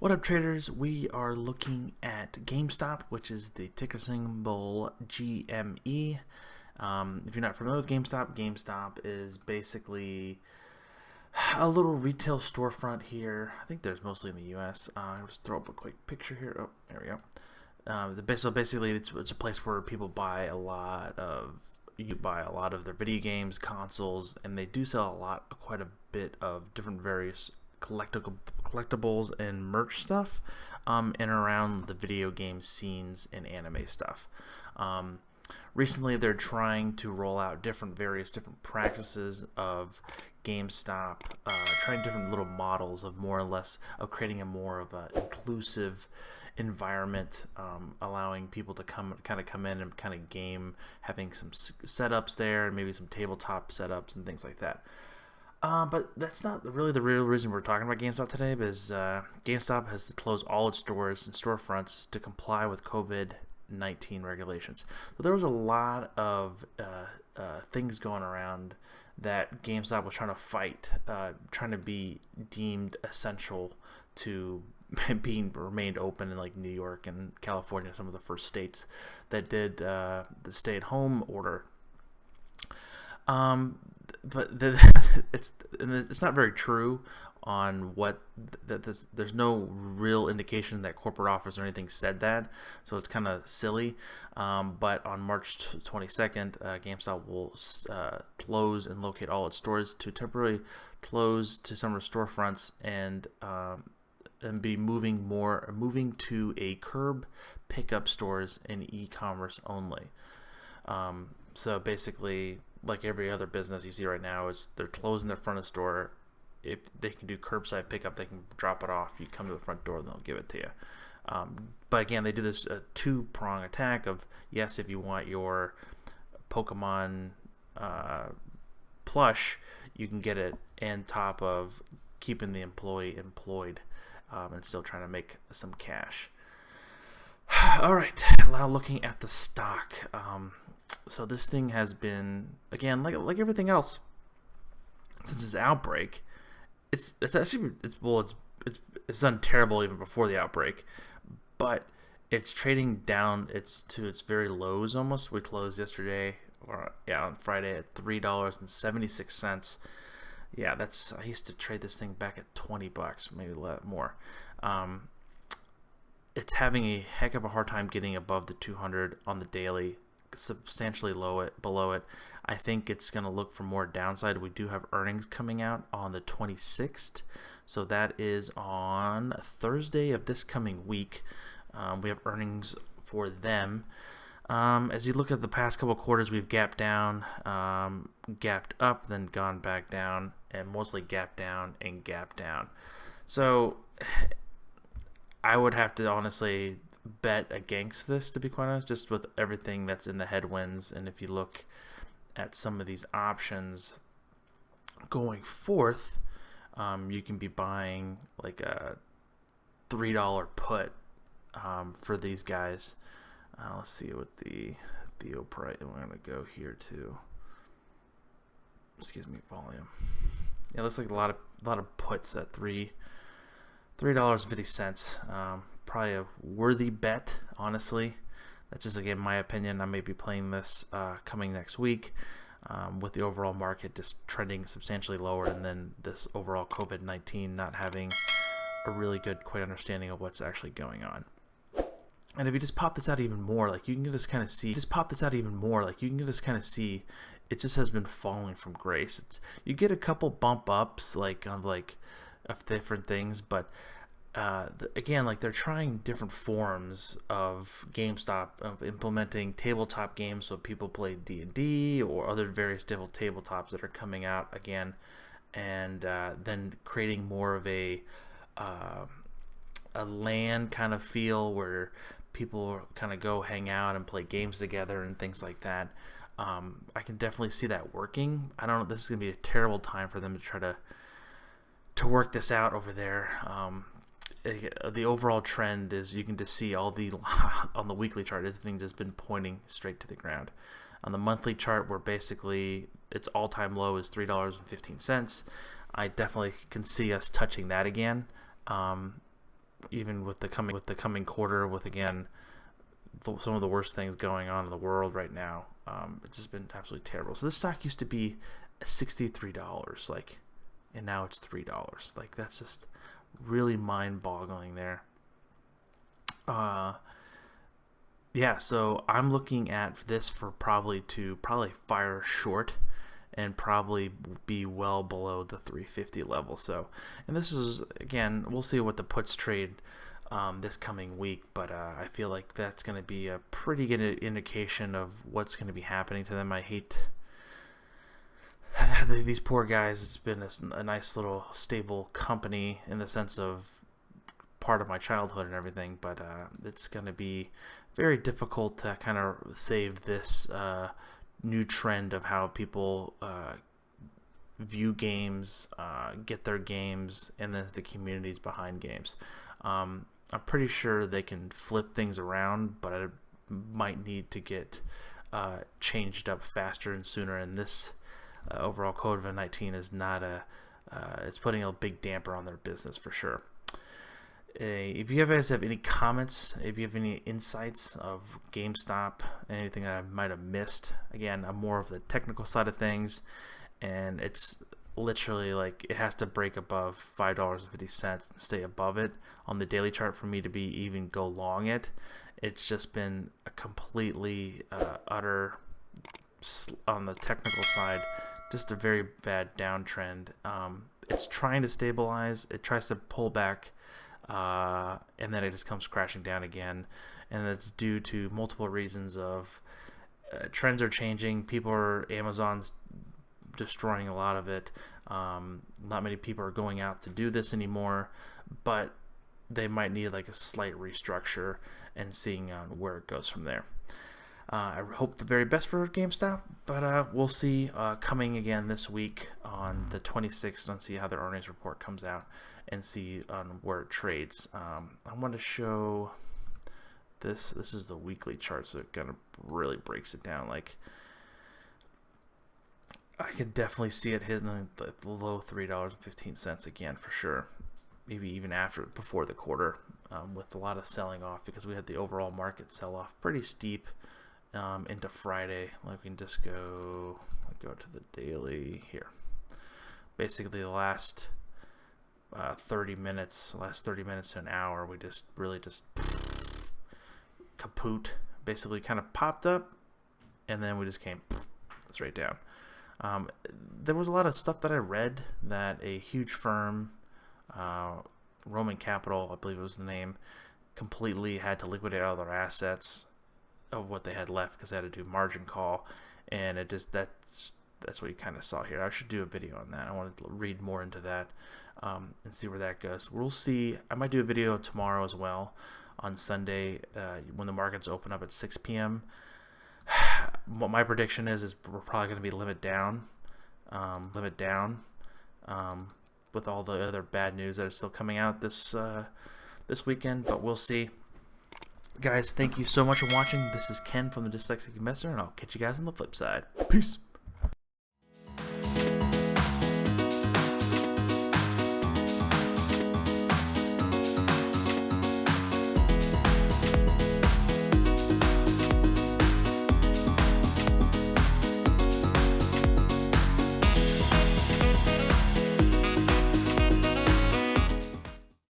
What up, traders? We are looking at GameStop, which is the ticker symbol GME. If you're not familiar with GameStop, GameStop is basically a little retail storefront here. I think there's mostly in the U.S. I'll just throw up a quick picture here. Oh, there we go. So basically, it's a place where people buy a lot of their video games, consoles, and they do sell quite a bit of different various collectibles and merch stuff in and around the video game scenes and anime stuff. Recently, they're trying to roll out different practices of GameStop, trying different little models of more or less of creating a more of an inclusive environment, allowing people to come in and kind of game, having some setups there, and maybe some tabletop setups and things like that. But that's not really the real reason we're talking about GameStop today, because GameStop has to close all its stores and storefronts to comply with COVID-19 regulations. So there was a lot of things going around that GameStop was trying to fight, trying to be deemed essential to being remained open in like New York and California, some of the first states that did the stay-at-home order. But it's not very true on what there's no real indication that corporate office or anything said that, so it's kind of silly. But on March 22nd, GameStop will close and locate all its stores, to temporarily close to some of the storefronts and be moving to a curb pickup stores and e-commerce only. So basically, like every other business you see right now, is they're closing their front of store. If they can do curbside pickup, they can drop it off. You come to the front door, and they'll give it to you. But again, they do this two-prong attack of, yes, if you want your Pokemon plush, you can get it, and top of keeping the employee employed and still trying to make some cash. All right, now looking at the stock. So this thing has been, again, like everything else since this outbreak. It's done terrible even before the outbreak, but it's trading down. It's to its very lows almost. We closed yesterday, on Friday, at $3.76. Yeah, I used to trade this thing back at $20, maybe a lot more. It's having a heck of a hard time getting above the 200 on the daily. Substantially below it. I think it's going to look for more downside. We do have earnings coming out on the 26th, so that is on Thursday of this coming week. We have earnings for them. As you look at the past couple quarters, we've gapped down, gapped up, then gone back down, and mostly gapped down and gapped down. So I would have to honestly bet against this, to be quite honest, just with everything that's in the headwinds. And if you look at some of these options going forth, you can be buying like a $3 put for these guys. Let's see what the Theo price. We're gonna go here to, excuse me, volume. Yeah, it looks like a lot of puts at $3.50. Probably a worthy bet, honestly. That's just, again, my opinion. I may be playing this coming next week, with the overall market just trending substantially lower, and then this overall COVID-19 not having a really good, quite understanding of what's actually going on. And if you just pop this out even more, like you can just kind of see, it just has been falling from grace. You get a couple bump ups, of different things, but again, like, they're trying different forms of GameStop, of implementing tabletop games so people play D&D or other various different tabletops that are coming out again, and then creating more of a LAN kind of feel where people kind of go hang out and play games together and things like that. I can definitely see that working. I don't know, this is going to be a terrible time for them to try to work this out over there. The overall trend is, you can just see all the on the weekly chart, everything just been pointing straight to the ground. On the monthly chart, where basically its all-time low is $3.15, I definitely can see us touching that again. even with the coming quarter, with again some of the worst things going on in the world right now. It's just been absolutely terrible. So this stock used to be $63, like, and now it's $3. Like, that's just really mind-boggling there. Yeah, so I'm looking at this for probably fire short and probably be well below the 350 level. So, and this is, again, we'll see what the puts trade this coming week, but I feel like that's going to be a pretty good indication of what's going to be happening to them. I hate these poor guys. It's been a nice little stable company in the sense of part of my childhood and everything, but it's going to be very difficult to kind of save this new trend of how people view games, get their games, and then the communities behind games. I'm pretty sure they can flip things around, but I might need to get changed up faster and sooner, and this overall COVID-19 is not it's putting a big damper on their business for sure. If you guys have any comments, if you have any insights of GameStop, anything that I might have missed, again, I'm more of the technical side of things, and it's literally like it has to break above $5.50 and stay above it on the daily chart for me to be even go long it. It's just been a completely utter, on the technical side, just a very bad downtrend. It's trying to stabilize, it tries to pull back, and then it just comes crashing down again, and that's due to multiple reasons of trends are changing. Amazon's destroying a lot of it. Not many people are going out to do this anymore, but they might need like a slight restructure and seeing where it goes from there. I hope the very best for GameStop, but we'll see coming again this week on the 26th and see how their earnings report comes out and see on where it trades. I want to show this. This is the weekly chart, so it kind of really breaks it down. Like, I could definitely see it hitting the low $3.15 again for sure. Maybe even before the quarter, with a lot of selling off because we had the overall market sell off pretty steep into Friday. Like, we can just go to the daily here. Basically, the last 30 minutes to an hour, we just really kaput. Basically, kind of popped up, and then we just came straight down. There was a lot of stuff that I read that a huge firm, Roman Capital, I believe it was the name, completely had to liquidate all their assets of what they had left because they had to do margin call, and that's what you kind of saw here. I should do a video on that. I want to read more into that and see where that goes. We'll see. I might do a video tomorrow as well on Sunday when the markets open up at 6 p.m. What my prediction is we're probably going to be limit down with all the other bad news that is still coming out this weekend, but we'll see. Guys, thank you so much for watching. This is Ken from the Dyslexic Investor, and I'll catch you guys on the flip side. Peace.